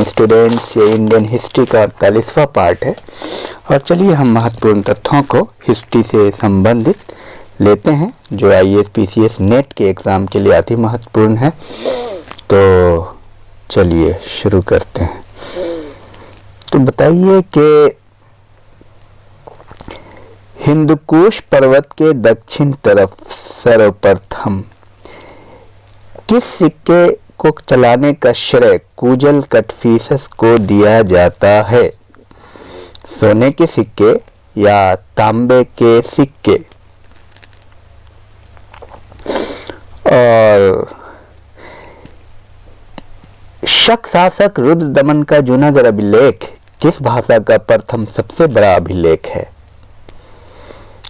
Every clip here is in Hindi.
स्टूडेंट्स, ये इंडियन हिस्ट्री का 48वां पार्ट है। और चलिए हम महत्वपूर्ण तथ्यों को हिस्ट्री से संबंधित लेते हैं जो आईएएस पीसीएस नेट के एग्ज़ाम के लिए अति महत्वपूर्ण है। तो चलिए शुरू करते हैं। तो बताइए कि हिंदुकुश पर्वत के दक्षिण तरफ सर्वप्रथम किस सिक्के को चलाने का श्रेय कुजल कटफिसस को दिया जाता है? सोने के सिक्के या तांबे के सिक्के? और शक शासक रुद्रदमन का जूनागढ़ अभिलेख किस भाषा का प्रथम सबसे बड़ा अभिलेख है?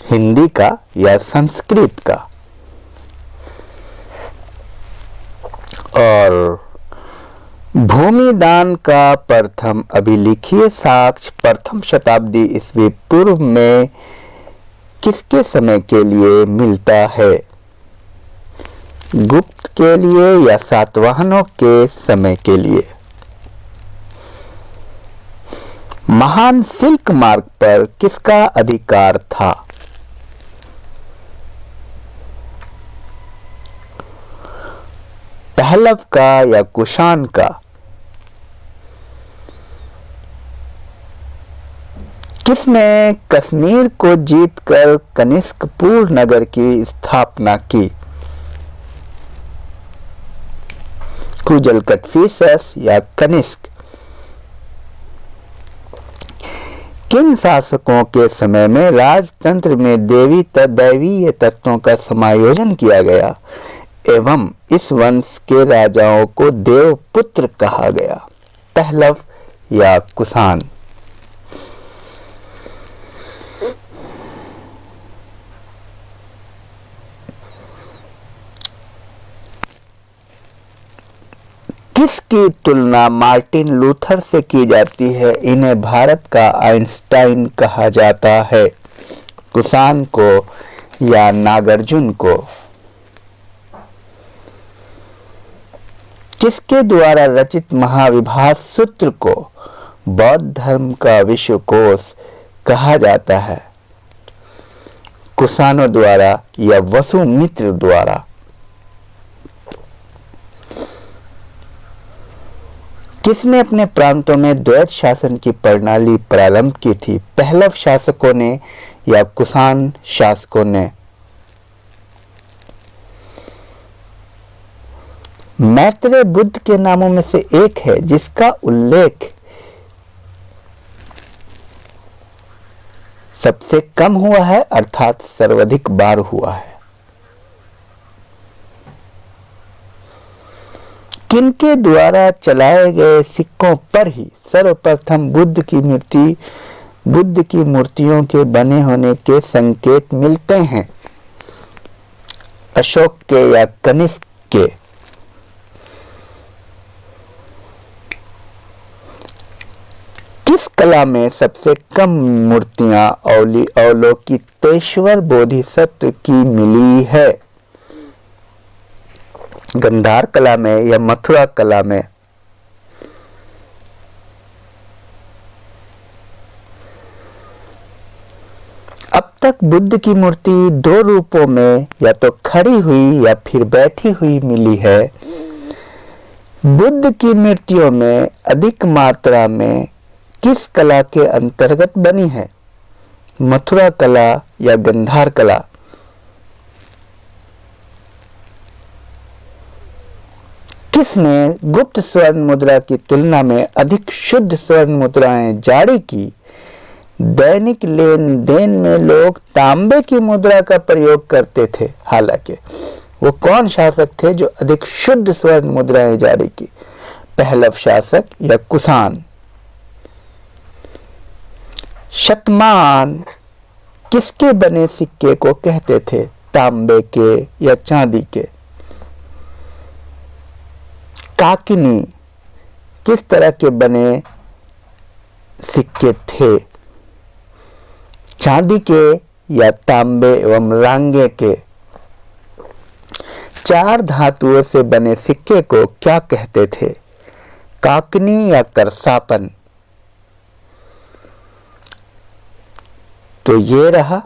हिंदी का या संस्कृत का? और भूमि दान का प्रथम अभिलिखीय साक्ष्य प्रथम शताब्दी ईस्वी पूर्व में किसके समय के लिए मिलता है? गुप्त के लिए या सातवाहनों के समय के लिए? महान सिल्क मार्ग पर किसका अधिकार था? पहलव का या कुषाण का? किसने कश्मीर को जीतकर कनिष्कपुर नगर की स्थापना की? कुजल कटफिसस या कनिष्क? किन शासकों के समय में राजतंत्र में दैवीय तत्वों का समायोजन किया गया एवं इस वंश के राजाओं को देवपुत्र कहा गया? पहलव या कुषाण? किसकी तुलना मार्टिन लूथर से की जाती है? इन्हें भारत का आइंस्टाइन कहा जाता है। कुषाण को या नागार्जुन को? किसके द्वारा रचित महाविभास सूत्र को बौद्ध धर्म का विश्वकोश कहा जाता है? कुषाणों द्वारा या वसुमित्र द्वारा? किसने अपने प्रांतों में द्वैत शासन की प्रणाली प्रारंभ की थी? पहलव शासकों ने या कुषाण शासकों ने? मैत्रेय बुद्ध के नामों में से एक है जिसका उल्लेख सबसे कम हुआ है अर्थात सर्वाधिक बार हुआ है। किनके द्वारा चलाए गए सिक्कों पर ही सर्वप्रथम बुद्ध की मूर्तियों के बने होने के संकेत मिलते हैं? अशोक के या कनिष्क के? किस कला में सबसे कम मूर्तियां अवलोकितेश्वर बोधिसत्व की मिली है? गंधार कला में या मथुरा कला में? अब तक बुद्ध की मूर्ति दो रूपों में या तो खड़ी हुई या फिर बैठी हुई मिली है। बुद्ध की मूर्तियों में अधिक मात्रा में किस कला के अंतर्गत बनी है? मथुरा कला या गंधार कला? किसने गुप्त स्वर्ण मुद्रा की तुलना में अधिक शुद्ध स्वर्ण मुद्राएं जारी की? दैनिक लेन देन में लोग तांबे की मुद्रा का प्रयोग करते थे। हालांकि वो कौन शासक थे जो अधिक शुद्ध स्वर्ण मुद्राएं जारी की? पहलव शासक या कुषाण? शतमान किसके बने सिक्के को कहते थे? तांबे के या चांदी के? काकिनी किस तरह के बने सिक्के थे? चांदी के या तांबे एवं रांगे के? चार धातुओं से बने सिक्के को क्या कहते थे? काकनी या करसापन। तो ये रहा,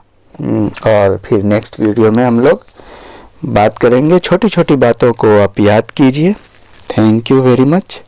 और फिर नेक्स्ट वीडियो में हम लोग बात करेंगे। छोटी छोटी बातों को आप याद कीजिए। Thank you very much.